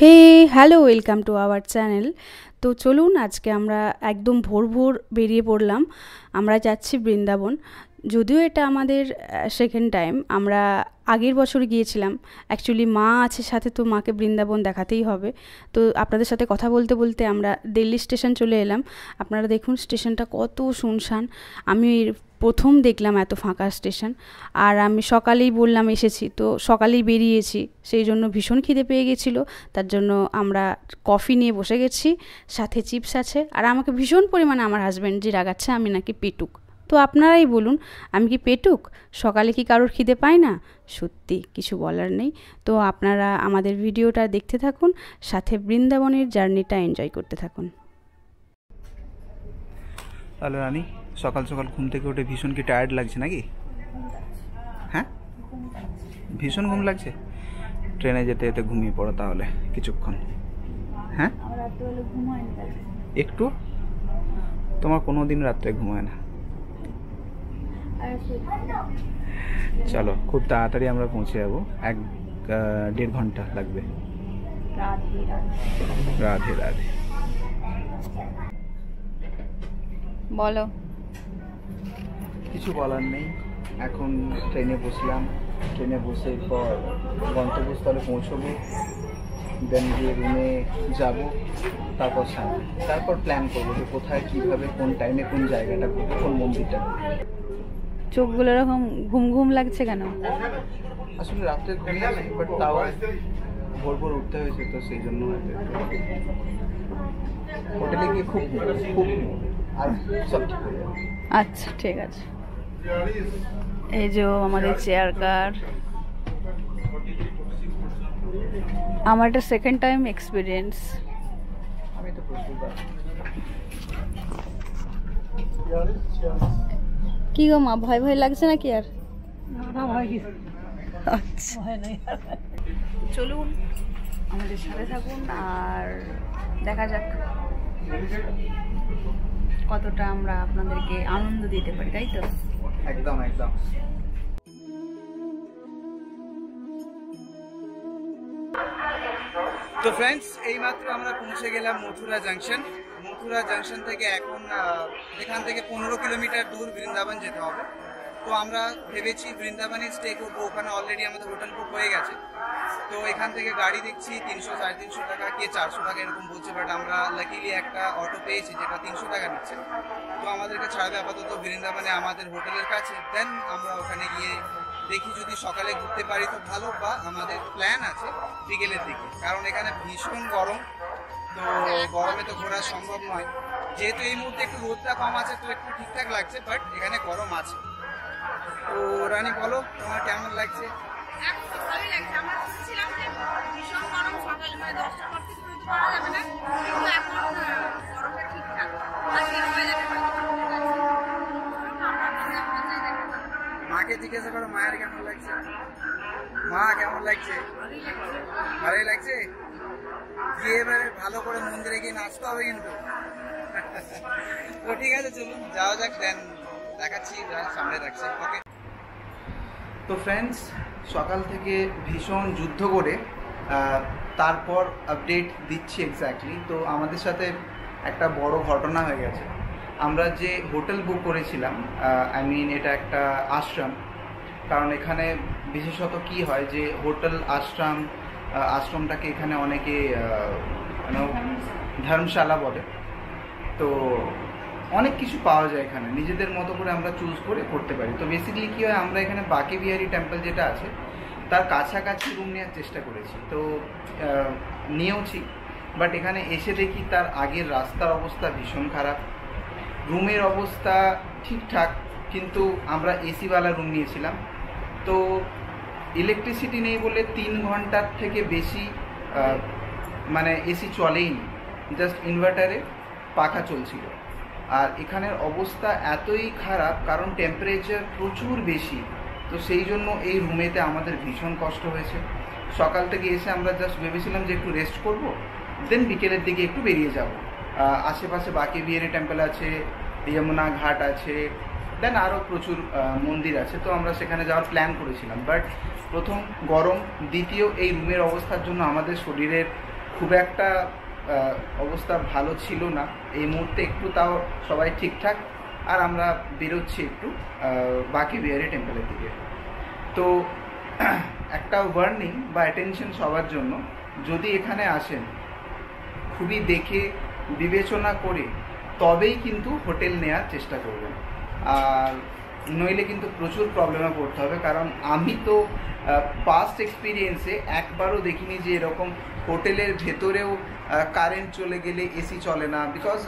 Hey hello, welcome to our channel. তো চলুন, আজকে আমরা একদম ভোর ভোর বেরিয়ে পড়লাম। আমরা যাচ্ছি বৃন্দাবন। যদিও এটা আমাদের সেকেন্ড টাইম। আমরা আগের বছর গিয়েছিলাম। অ্যাকচুয়ালি মা আছে সাথে, তো মাকে বৃন্দাবন দেখাতেই হবে। তো আপনাদের সাথে কথা বলতে বলতে আমরা দিল্লি স্টেশন চলে এলাম। আপনারা দেখুন স্টেশনটা কত শুনশান। আমি প্রথম দেখলাম এত ফাঁকা স্টেশন। আর আমি সকালেই বললাম এসেছি, তো সকালেই বেরিয়েছি, সেই জন্য ভীষণ খিদে পেয়ে গেছিলো। তার জন্য আমরা কফি নিয়ে বসে গেছি, সাথে চিপস আছে। আর আমাকে ভীষণ পরিমাণে আমার হাজব্যান্ড যে রাগাচ্ছে আমি নাকি পেটুক। তো আপনারাই বলুন, আমি কি পেটুক? সকালে কি কারোর খিদে পায় না? সত্যি কিছু বলার নেই। তো আপনারা আমাদের ভিডিওটা দেখতে থাকুন, সাথে বৃন্দাবনের জার্নিটা এনজয় করতে থাকুন। তাহলে রানী, সকাল সকাল ঘুম থেকে উঠে ভীষণ কি টায়ার্ড লাগছে নাকি? হ্যাঁ, ভীষণ ঘুম লাগছে। ট্রেনে যেতে যেতে ঘুমিয়ে পড়ো তাহলে কিছুক্ষণ। হ্যাঁ, একটু। তোমার কোনো দিন রাত্রে ঘুমায় না। চলো, খুব তাড়াতাড়ি আমরা পৌঁছে যাবো। 1-1.5 ঘন্টা লাগবে। রাধে রাধে। বলো। কিছু বলার নেই। এখন ট্রেনে বসলাম। ট্রেনে বসে পর গন্তব্যস্থলে পৌঁছবো, দেন গিয়ে রুমে যাব, তারপর তারপর প্ল্যান করবো যে কোথায় কীভাবে কোন টাইমে কোন জায়গাটা ঘুরবো, কোন মন্দিরটা। চোখগুলো এরকম ঘুম ঘুম লাগছে কেন? আসলে রাত্রে ঘুমিয়েছি, বাট তাও ভোর ভোর উঠতে হয়েছে, তো সেই জন্য হোটেলে গিয়ে খুব খুব আর সব ঠিক হয়ে যাবে। আচ্ছা ঠিক আছে। এই যে আমাদের চেয়ার কার। আমার এটা সেকেন্ড টাইম এক্সপিরিয়েন্স। আমি তো প্রচুর। কি গো মা, ভয় ভয় লাগছে নাকি? আর আচ্ছা, চলুন আমাদের সাথে থাকুন আর দেখা যাক কতটা আমরা আপনাদেরকে আনন্দ দিতে পারি, তাই তো? একদম একদম। তো ফ্রেন্ডস, এইমাত্র আমরা পৌঁছে গেলাম মথুরা জাংশন। মথুরা জাংশন থেকে এখন এখান থেকে 15 কিলোমিটার দূর বৃন্দাবন যেতে হবে। তো আমরা ভেবেছি বৃন্দাবনে স্টে করবো। ওখানে অলরেডি আমাদের হোটেল বুক হয়ে গেছে। তো এখান থেকে গাড়ি দেখছি 300-350 টাকা, কে 400 টাকা এরকম বলছে। বাট আমরা লাকিলি একটা অটো পেয়েছি যেটা 300 টাকা নিচ্ছে। তো আমাদেরকে ছাড়বে আপাতত বৃন্দাবনে আমাদের হোটেলের কাছে। দেন আমরা ওখানে গিয়ে দেখি, যদি সকালে ঘুরতে পারি তো ভালো, বা আমাদের প্ল্যান আছে বিকেলের দিকে, কারণ এখানে ভীষণ গরম। তো গরমে তো ঘোরা সম্ভব নয়। যেহেতু এই মুহূর্তে একটু রোদটা কম আছে, তো একটু ঠিকঠাক লাগছে, বাট এখানে গরম আছে। তো রানী বলো, তোমার কেমন লাগছে? ভালোই লাগছে। আমরা ভাবছিলাম যে ভীষণ গরম, সকাল 10টার পর থেকে রোদ করা যাবে না, কিন্তু এখন গরমটা ঠিকঠাক। মাকে জিজ্ঞাসা করো মায়ের কেমন লাগছে। মা কেমন লাগছে? ভালোই লাগছে। গিয়ে এবারে ভালো করে মন্দিরে গিয়ে নাচতে হবে কিন্তু। তো ঠিক আছে, চলুন যাওয়া যাক। দেন দেখাচ্ছি, সামনে রাখছি। ওকে। তো ফ্রেন্ডস, সকাল থেকে ভীষণ যুদ্ধ করে তারপর আপডেট দিচ্ছি এক্স্যাক্টলি। তো আমাদের সাথে একটা বড় ঘটনা হয়ে গেছে। আমরা যে হোটেল বুক করেছিলাম, এটা একটা আশ্রম। কারণ এখানে বিশেষত কি হয় যে হোটেল আশ্রমটাকে এখানে অনেকে ধর্মশালা বলে। তো অনেক কিছু পাওয়া যায় এখানে, নিজেদের মতো করে আমরা চুজ করে করতে পারি। তো বেসিক্যালি কী হয়, আমরা এখানে বাঁকে বিহারী টেম্পল যেটা আছে তার কাছাকাছি রুম নেওয়ার চেষ্টা করেছি, তো নিয়েওছি। বাট এখানে এসে দেখি তার আগের রাস্তার অবস্থা ভীষণ খারাপ, রুমের অবস্থা ঠিকঠাক, কিন্তু আমরা এসিওয়ালা রুম নিয়েছিলাম। তো ইলেকট্রিসিটি নেই বলে 3 ঘন্টার থেকে বেশি এসি চলেই নি, জাস্ট ইনভার্টারে পাখা চলছিল। আর এখানের অবস্থা এতই খারাপ কারণ টেম্পারেচার প্রচুর বেশি। তো সেই জন্য এই রুমেতে আমাদের ভীষণ কষ্ট হয়েছে। সকাল থেকে এসে আমরা জাস্ট ভেবেছিলাম যে একটু রেস্ট করব, দেন বিকেলের দিকে একটু বেরিয়ে যাব। আশেপাশে বাঁকে বিহারী টেম্পল আছে, যমুনা ঘাট আছে, দেন আরও প্রচুর মন্দির আছে। তো আমরা সেখানে যাওয়ার প্ল্যান করেছিলাম, বাট প্রথম গরম, দ্বিতীয় এই রুমের অবস্থার জন্য আমাদের শরীরের খুব একটা অবস্থা ভালো ছিল না। এই মুহূর্তে একটু তাও সবাই ঠিকঠাক, আর আমরা বেরোচ্ছি একটু বাকি বিহারি টেম্পলের দিকে। তো একটা ওয়ার্নিং বা অ্যাটেনশন সবার জন্য, যদি এখানে আসেন খুবই দেখে বিবেচনা করে তবেই কিন্তু হোটেল নেওয়ার চেষ্টা করবেন, আর নইলে কিন্তু প্রচুর প্রবলেমে পড়তে হবে। কারণ আমি তো পাস্ট এক্সপিরিয়েন্সে একবারও দেখিনি যে এরকম হোটেলের ভেতরেও কারেন্ট চলে গেলে এসি চলে না। বিকজ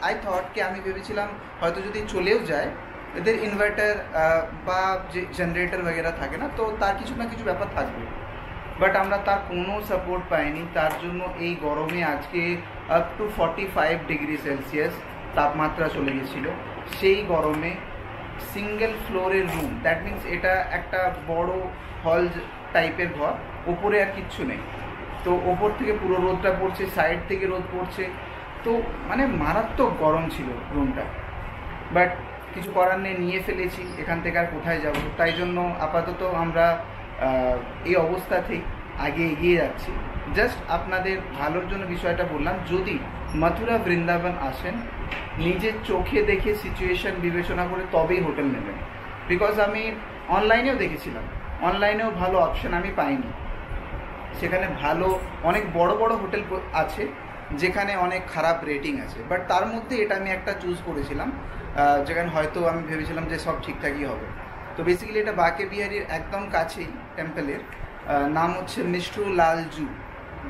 আই থট কি, আমি ভেবেছিলাম হয়তো যদি চলেও যায় এদের ইনভার্টার বা যে জেনারেটর বগেরা থাকে না, তো তার কিছু না কিছু ব্যাপার থাকবে। বাট আমরা তার কোনো সাপোর্ট পাইনি। তার জন্য এই গরমে আজকে আপ টু 45 ডিগ্রি সেলসিয়াস তাপমাত্রা চলে গেছিলো। সেই গরমে সিঙ্গেল ফ্লোরের রুম, দ্যাট মিন্স এটা একটা বড় হল টাইপের ঘর, ওপরে আর কিচ্ছু নেই। তো ওপর থেকে পুরো রোদটা পড়ছে, সাইড থেকে রোদ পড়ছে, তো মানে মারাত্মক গরম ছিল রুমটা। বাট কিছু করার নেই, নিয়ে ফেলেছি, এখান থেকে আর কোথায় যাব। তাই জন্য আপাতত আমরা এই অবস্থাতেই আগে এগিয়ে যাচ্ছি। জাস্ট আপনাদের ভালোর জন্য বিষয়টা বললাম, যদি মথুরা বৃন্দাবন আসেন নিজের চোখে দেখে সিচুয়েশন বিবেচনা করে তবেই হোটেল নেবেন। বিকজ আমি অনলাইনেও দেখেছিলাম, অনলাইনেও ভালো অপশন আমি পাইনি। সেখানে ভালো অনেক বড় বড় হোটেল আছে যেখানে অনেক খারাপ রেটিং আছে, বাট তার মধ্যে এটা আমি একটা চুজ করেছিলাম যেখানে হয়তো আমি ভেবেছিলাম যে সব ঠিকঠাকই হবে। তো বেসিক্যালি এটা বাকে বিহারির একদম কাছেই টেম্পলের, নাম হচ্ছে মিষ্টু লাল জু।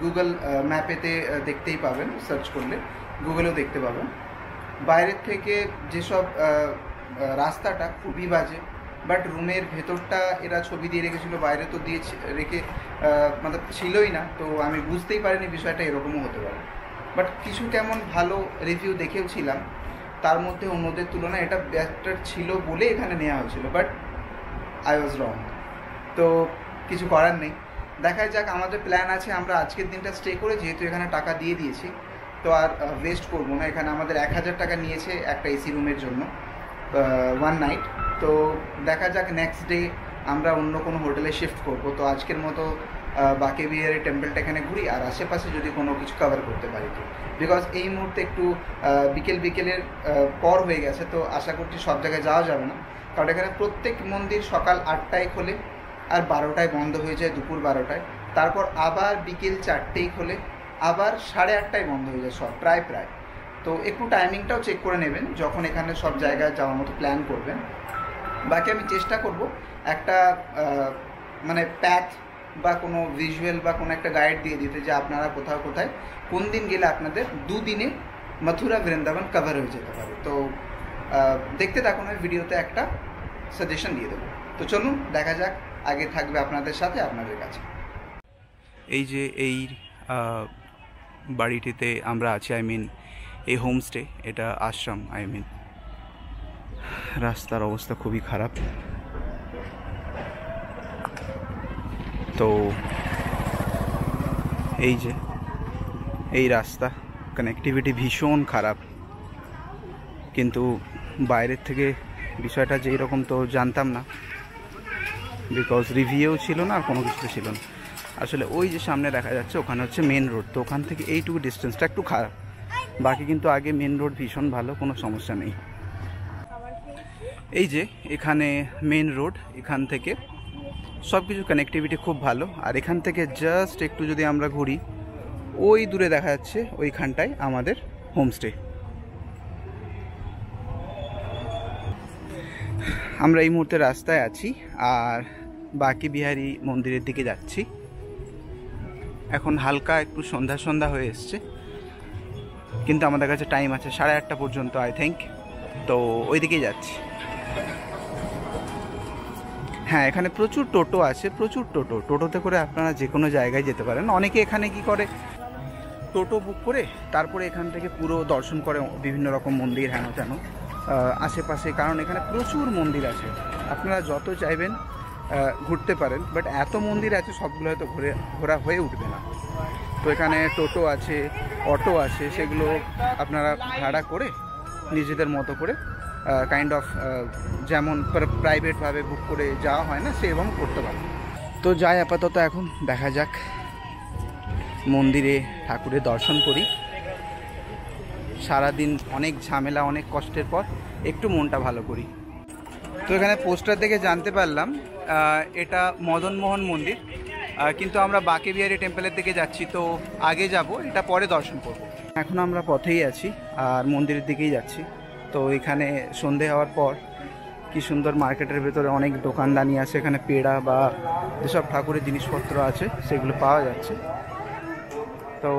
গুগল ম্যাপেতে দেখতেই পাবেন, সার্চ করলে গুগলেও দেখতে পাবেন। বাইরের থেকে যেসব রাস্তাটা খুবই বাজে, বাট রুমের ভেতরটা এরা ছবি দিয়ে রেখেছিলো, বাইরে তো দিয়ে রেখে মানে ছিলই না, তো আমি বুঝতেই পারিনি বিষয়টা এরকমও হতে পারে। বাট কিছু কেমন ভালো রিভিউ দেখেও ছিলাম, তার মধ্যে অন্যদের তুলনায় এটা বেটার ছিল বলে এখানে নেওয়া হয়েছিল, বাট আই ওয়াজ রং। তো কিছু করার নেই, দেখা যাক। আমাদের প্ল্যান আছে আমরা আজকের দিনটা স্টে করে, যেহেতু এখানে টাকা দিয়ে দিয়েছি তো আর ওয়েস্ট করবো না। এখানে আমাদের 1000 টাকা নিয়েছে একটা এসি রুমের জন্য 1 নাইট। তো দেখা যাক নেক্সট ডে আমরা অন্য কোনো হোটেলে শিফট করবো। তো আজকের মতো বাকে বিহারি টেম্পলটা এখানে ঘুরি, আর আশেপাশে যদি কোনো কিছু কভার করতে পারি তো। বিকজ এই মুহূর্তে একটু বিকেলের পর হয়ে গেছে, তো আশা করছি সব জায়গায় যাওয়া যাবে না। কারণ এখানে প্রত্যেক মন্দির সকাল 8টায় খোলে আর 12টায় বন্ধ হয়ে যায়, দুপুর 12টায়। তারপর আবার বিকেল 4টেই খোলে, আবার 8:30টায় বন্ধ হয়ে যায় সব, প্রায়। তো একটু টাইমিংটাও চেক করে নেবেন যখন এখানে সব জায়গায় যাওয়ার মতো প্ল্যান করবেন। বাকি আমি চেষ্টা করব একটা মানে প্যাথ বা কোনো ভিজুয়াল বা কোনো একটা গাইড দিয়ে দিতে, যে আপনারা কোথাও কোথায় কোন দিন গেলে আপনাদের 2 দিনে মথুরা বৃন্দাবন কভার হয়ে যেতে পারে। তো দেখতে থাকুন, আমি ভিডিওতে একটা সাজেশন দিয়ে দেবো। তো চলুন দেখা যাক, আগে থাকবে আপনাদের সাথে আপনাদের কাছে। এই যে এই বাড়িটিতে আমরা আছি, আই মিন এই হোমস্টে, এটা আশ্রম। আই মিন রাস্তার অবস্থা খুবই খারাপ। তো এই যে এই রাস্তা, কানেক্টিভিটি ভীষণ খারাপ। কিন্তু বাইরের থেকে বিষয়টা যে এরকম তো জানতাম না, বিকজ রিভিউ ছিল না আর কোনো কিছু ছিল না। আসলে ওই যে সামনে দেখা যাচ্ছে ওখানে হচ্ছে মেন রোড, তো ওখান থেকে এইটুকু ডিস্টেন্সটা একটু খারাপ। বাকি কিন্তু আগে মেন রোড ভীষণ ভালো, কোনো সমস্যা নেই। এই যে এখানে মেন রোড, এখান থেকে সব কিছু কানেক্টিভিটি খুব ভালো। আর এখান থেকে জাস্ট একটু যদি আমরা ঘুরি, ওই দূরে দেখা যাচ্ছে ওইখানটায় আমাদের হোমস্টে। আমরা এই মুহূর্তে রাস্তায় আছি আর বাকে বিহারি মন্দিরের দিকে যাচ্ছি। এখন হালকা একটু সন্ধ্যা হয়ে এসছে, কিন্তু আমাদের কাছে টাইম আছে 8:30 পর্যন্ত আই থিঙ্ক। তো ওই দিকেই যাচ্ছি। হ্যাঁ, এখানে প্রচুর টোটো আছে, প্রচুর টোটোতে করে আপনারা যে কোনো জায়গায় যেতে পারেন। অনেকে এখানে কি করে, টোটো বুক করে তারপরে এখান থেকে পুরো দর্শন করে বিভিন্ন রকম মন্দির হেন তেন আশেপাশে। কারণ এখানে প্রচুর মন্দির আছে, আপনারা যত চাইবেন ঘুরতে পারেন, বাট এত মন্দির আছে সবগুলো হয়তো ঘোরা হয়ে উঠবে না। তো এখানে টোটো আছে, অটো আছে, সেগুলো আপনারা ভাড়া করে নিজেদের মতো করে কাইন্ড অফ যেমন প্রাইভেটভাবে বুক করে যাওয়া হয় না, সেরকম করতে পারেন। তো যাই আপাতত, এখন দেখা যাক মন্দিরে ঠাকুরের দর্শন করি। সারাদিন অনেক ঝামেলা অনেক কষ্টের পর একটু মনটা ভালো করি। তো এখানে পোস্টার দেখে জানতে পারলাম এটা মদনমোহন মন্দির, কিন্তু আমরা বাঁকে বিহারী টেম্পলের দিকে যাচ্ছি, তো আগে যাব, এটা পরে দর্শন করব। এখন আমরা পথেই আছি আর মন্দিরের দিকেই যাচ্ছি। তো এখানে সন্ধে হওয়ার পর কি সুন্দর মার্কেটের ভেতরে অনেক দোকানদানি আছে, এখানে পেড়া বা যেসব ঠাকুরের জিনিসপত্র আছে সেগুলো পাওয়া যাচ্ছে। তো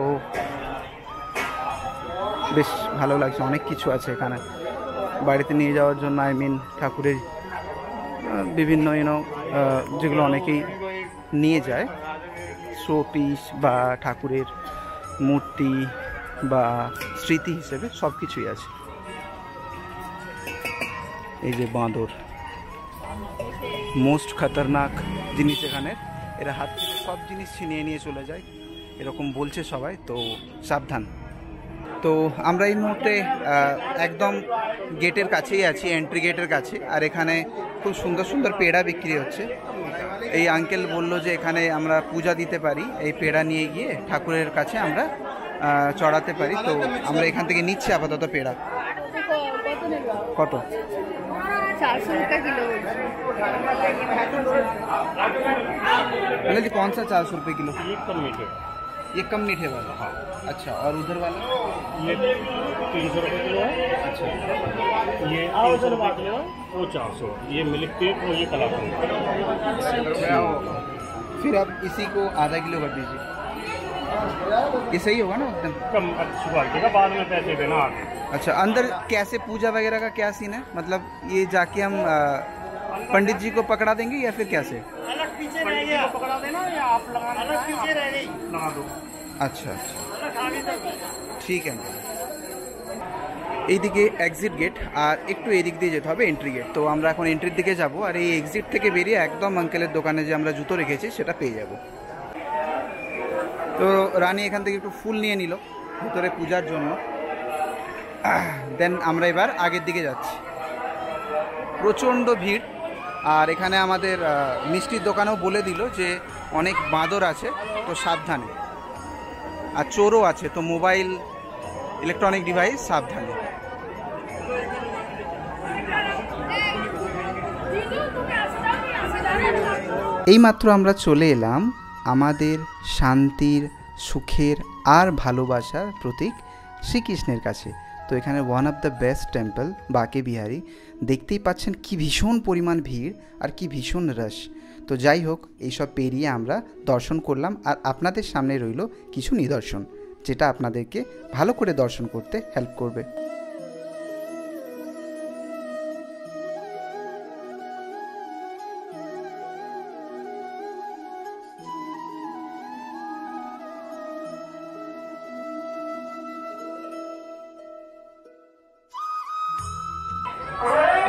বেশ ভালো লাগছে, অনেক কিছু আছে এখানে বাড়িতে নিয়ে যাওয়ার জন্য। ঠাকুরের বিভিন্ন যেগুলো অনেকেই নিয়ে যায়, শো পিস বা ঠাকুরের মূর্তি বা স্মৃতি হিসেবে সব কিছুই আছে। এই যে বাঁদর, মোস্ট খতরনাক জিনিস এখানে, এরা হাত থেকে সব জিনিস ছিনিয়ে নিয়ে চলে যায় এরকম বলছে সবাই, তো সাবধান। তো আমরা এই মুহূর্তে একদম গেটের কাছেই আছি, এন্ট্রি গেটের কাছে। আর এখানে খুব সুন্দর সুন্দর পেড়া বিক্রি হচ্ছে। এই আঙ্কেল বলল যে এখানে আমরা পূজা দিতে পারি, এই পেড়া নিয়ে গিয়ে ঠাকুরের কাছে আমরা চড়াতে পারি। তো আমরা এখান থেকে নিচ্ছি আপাতত পেড়া। কত? 400 रुपये किलो। मतलब जी कौन सा 400 रुपये किलो? ये कम मीठे, ये कम मीठे वाला। हाँ अच्छा, और उधर वाला ये 300 रुपये किलो है। अच्छा, ये 300 रुपये किलो है, वो 400। ये मिल्क केक और ये कलाकंद। फिर आप इसी को आधा किलो कर दीजिए, ये सही होगा ना एकदम? कम अच्छी क्वालिटी का, बाद में पैसे देना आगे। अच्छा, अंदर कैसे पूजा वगैरह का क्या सीन है? मतलब ये जाके हम पंडित जी को पकड़ा देंगे या फिर कैसे? अलग पीछे रह गया, पकड़ा देना या आप लगाना, अलग पीछे रह गई, लगा दो। अच्छा ठीक है। এইদিকে এক্সিট গেট আর একটু এদিক দিয়ে যেতে হবে এন্ট্রি গেট। তো আমরা এখন এন্ট্রির দিকে যাব, আর এই এক্সিট থেকে বেরিয়ে একদম আঙ্কেলের দোকানে যে আমরা জুতো রেখেছি সেটা পেয়ে যাব। তো রানী এখান থেকে একটু ফুল নিয়ে নিল ভিতরে পূজার জন্য। দেন আমরা এবার আগের দিকে যাচ্ছি। প্রচণ্ড ভিড়, আর এখানে আমাদের মিষ্টির দোকানেও বলে দিল যে অনেক বাঁদর আছে, তো সাবধানে, আর চোরও আছে, তো মোবাইল ইলেকট্রনিক ডিভাইস সাবধানে। এইমাত্র আমরা চলে এলাম আমাদের শান্তির, সুখের আর ভালোবাসার প্রতীক শ্রীকৃষ্ণের কাছে। তো এখানে one of the best temple বাঁকে বিহারী। দেখতেই পাচ্ছেন কি ভীষণ পরিমাণ ভিড় আর কি ভীষণ রাশ। তো যাই হোক, এইসব পেরিয়ে আমরা দর্শন করলাম, আর আপনাদের সামনে রইল কিছু নিদর্শন যেটা আপনাদেরকে ভালো করে দর্শন করতে হেল্প করবে।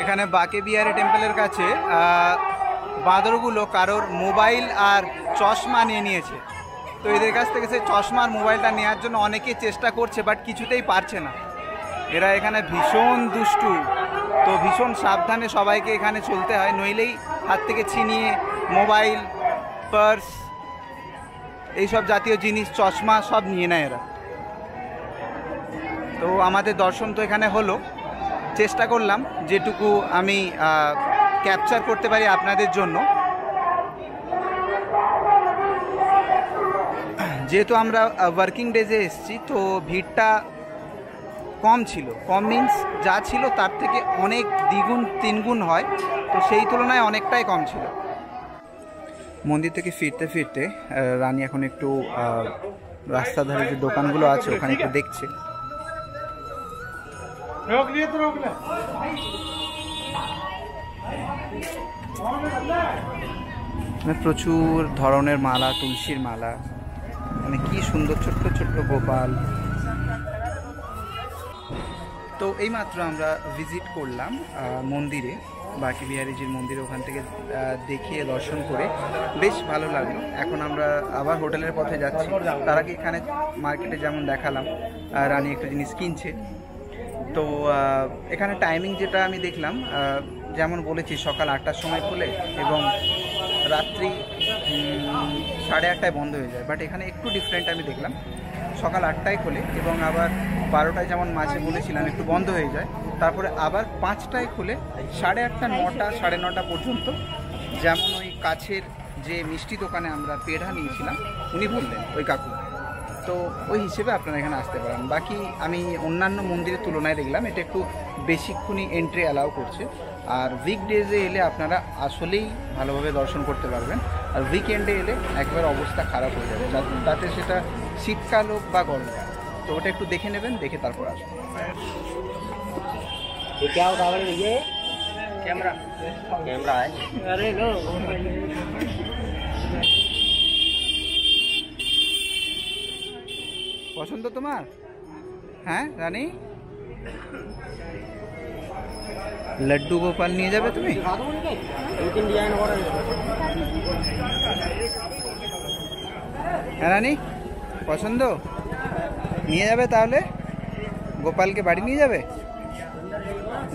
এখানে বাঁকে বিহারী টেম্পলের কাছে বাঁদরগুলো কারোর মোবাইল আর চশমা নিয়ে নিয়েছে। তো এদের কাছ থেকে সেই চশমা আর মোবাইলটা নেওয়ার জন্য অনেকেই চেষ্টা করছে, বাট কিছুতেই পারছে না। এরা এখানে ভীষণ দুষ্টু, তো ভীষণ সাবধানে সবাইকে এখানে চলতে হয়, নইলেই হাত থেকে ছিনিয়ে মোবাইল, পার্স, এইসব জাতীয় জিনিস, চশমা সব নিয়ে নেয় এরা। তো আমাদের দর্শন তো এখানে হলো, চেষ্টা করলাম যেটুকু আমি ক্যাপচার করতে পারি আপনাদের জন্য। যেহেতু আমরা ওয়ার্কিং ডেজে এসেছি, তো ভিড়টা কম ছিল, কম মিন্স যা ছিল তার থেকে অনেক দ্বিগুণ তিনগুণ হয়, তো সেই তুলনায় অনেকটাই কম ছিল। মন্দির থেকে ফিরতে ফিরতে রানী এখন একটু রাস্তার ধারে যে দোকানগুলো আছে ওখানে একটু দেখছে। প্রচুর ধরনের মালা, তুলসীর মালা, মানে কি সুন্দর ছোট্ট ছোট্ট গোপাল। তো এইমাত্র আমরা ভিজিট করলাম মন্দিরে, বাঁকে বিহারীজির মন্দিরে। ওখান থেকে দেখিয়ে দর্শন করে বেশ ভালো লাগলো। এখন আমরা আবার হোটেলের পথে যাচ্ছি। তার আগে এখানে মার্কেটে যেমন দেখালাম রানী একটা জিনিস কিনছে। তো এখানে টাইমিং যেটা আমি দেখলাম, যেমন বলেছি সকাল 8টার সময় খোলে এবং রাত্রি 8:30টায় বন্ধ হয়ে যায়, বাট এখানে একটু ডিফারেন্ট আমি দেখলাম, সকাল 8টায় খোলে এবং আবার 12টায় যেমন মাঝে বলেছিলাম একটু বন্ধ হয়ে যায়, তারপরে আবার 5টায় খুলে 8:30, 9টা, 9:30 পর্যন্ত। যেমন ওই কাছের যে মিষ্টি দোকানে আমরা পেড়া নিয়েছিলাম উনি বললেন, ওই কাকু, তো ওই হিসেবে আপনারা এখানে আসতে পারেন। বাকি আমি অন্যান্য মন্দিরের তুলনায় দেখলাম এটা একটু বেশিক্ষণই এন্ট্রি অ্যালাউ করছে। আর উইকডেজে এলে আপনারা আসলেই ভালোভাবে দর্শন করতে পারবেন, আর উইকেন্ডে এলে একবার অবস্থা খারাপ হয়ে যাবে, তাতে সেটা শীতকাল হোক বা গরমকাল। তো ওটা একটু দেখে নেবেন, দেখে তারপর আসবেন। कैमरा है। अरे लो পছন্দ তোমার? হ্যাঁ রানী, লাড্ডু গোপাল নিয়ে যাবে তুমি? হ্যাঁ রানী, পছন্দ? নিয়ে যাবে তাহলে? গোপালকে বাড়ি নিয়ে যাবে?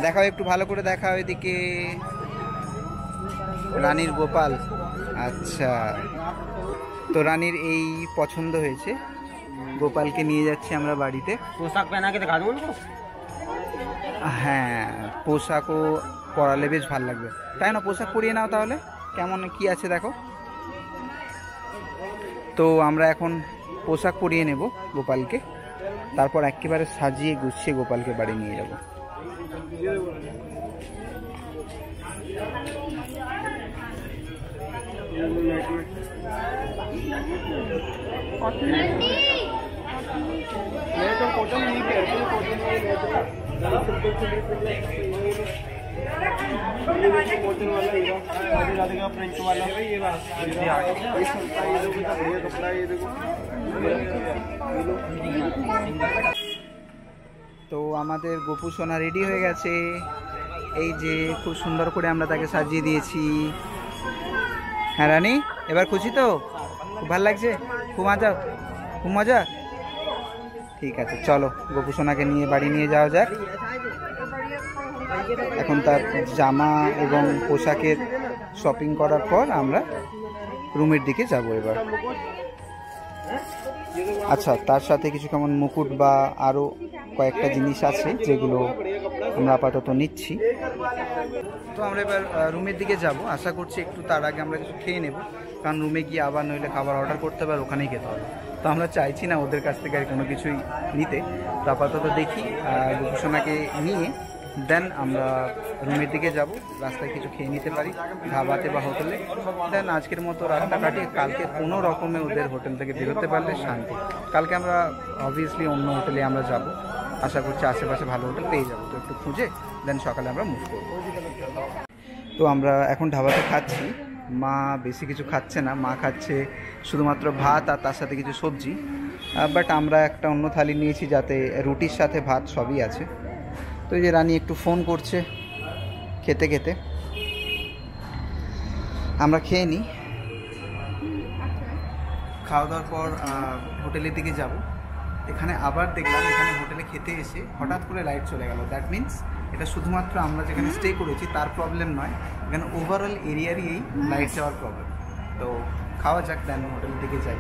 দেখাও একটু ভালো করে, দেখাও এদিকে রানীর গোপাল। আচ্ছা, তো রানীর এই পছন্দ হয়েছে, গোপালকে নিয়ে যাচ্ছি আমরা বাড়িতে। पोशाक पहना के दिखा दूँ उनको। হ্যাঁ, পোশাকও পরালে বেশ ভালো লাগবে, তাই না? পোশাক পরিয়ে নাও তাহলে, কেমন কি আছে দেখো। তো আমরা এখন পোশাক পরিয়ে নেব গোপালকে, তারপর একেবারে সাজিয়ে গুছিয়ে গোপালকে বাড়ি নিয়ে যাব। তো আমাদের গোপু সোনা রেডি হয়ে গেছে, এই যে খুব সুন্দর করে আমরা তাকে সাজিয়ে দিয়েছি। হ্যাঁ রানী, এবার খুশি তো? খুব ভালো লাগছে? খুব মজা, খুব মজা। ঠিক আছে, চলো গোপু সোনাকে নিয়ে বাড়ি নিয়ে যাওয়া যাক। এখন তার জামা এবং পোশাকের শপিং করার পর আমরা রুমের দিকে যাব এবার। আচ্ছা, তার সাথে কিছু কেমন মুকুট বা আরও কয়েকটা জিনিস আছে যেগুলো আমরা আপাতত নিচ্ছি। তো আমরা এবার রুমের দিকে যাব, আশা করছি একটু তার আগে আমরা কিছু খেয়ে নেব, কারণ রুমে গিয়ে আবার নইলে খাবার অর্ডার করতে হবে আর ওখানেই খেতে হবে। তো আমরা চাইছি না ওদের কাছ থেকে আর কোনো কিছুই নিতে। তো আপাতত দেখি গোপুসোনাকে নিয়ে দেন আমরা রুমের দিকে যাব, রাস্তায় কিছু খেয়ে নিতে পারি ধাবাতে বা হোটেলে। দেন আজকের মতো রাতটা কাটিয়ে কালকে কোনো রকমে ওদের হোটেল থেকে বেরোতে পারলে শান্তি। কালকে আমরা অবভিয়াসলি অন্য হোটেলে আমরা যাব, আশা করছি আশেপাশে ভালো হোটেল পেয়ে যাবো। তো একটু খুঁজে দেন সকালে আমরা মুভ করব। তো আমরা এখন ধাবাতে খাচ্ছি, মা বেশি কিছু খাচ্ছে না, মা খাচ্ছে শুধুমাত্র ভাত আর তার সাথে কিছু সবজি। বাট আমরা একটা অন্য থালি নিয়েছি যাতে রুটির সাথে ভাত সবই আছে। তো এই যে রানী একটু ফোন করছে খেতে খেতে, আমরা খেয়ে নিই। খাওয়া দাওয়ার পর হোটেলের দিকে যাব। এখানে আবার দেখলাম এখানে হোটেলে খেতে এসে হঠাৎ করে লাইট চলে গেল। দ্যাট মিনস এটা শুধুমাত্র আমরা যেখানে স্টে করেছি তার প্রবলেম নয়, এখানে ওভারঅল এরিয়ারই এই লাইট যাওয়ার প্রবলেম। তো খাওয়া যাক, দেন হোটেলের দিকে যাই।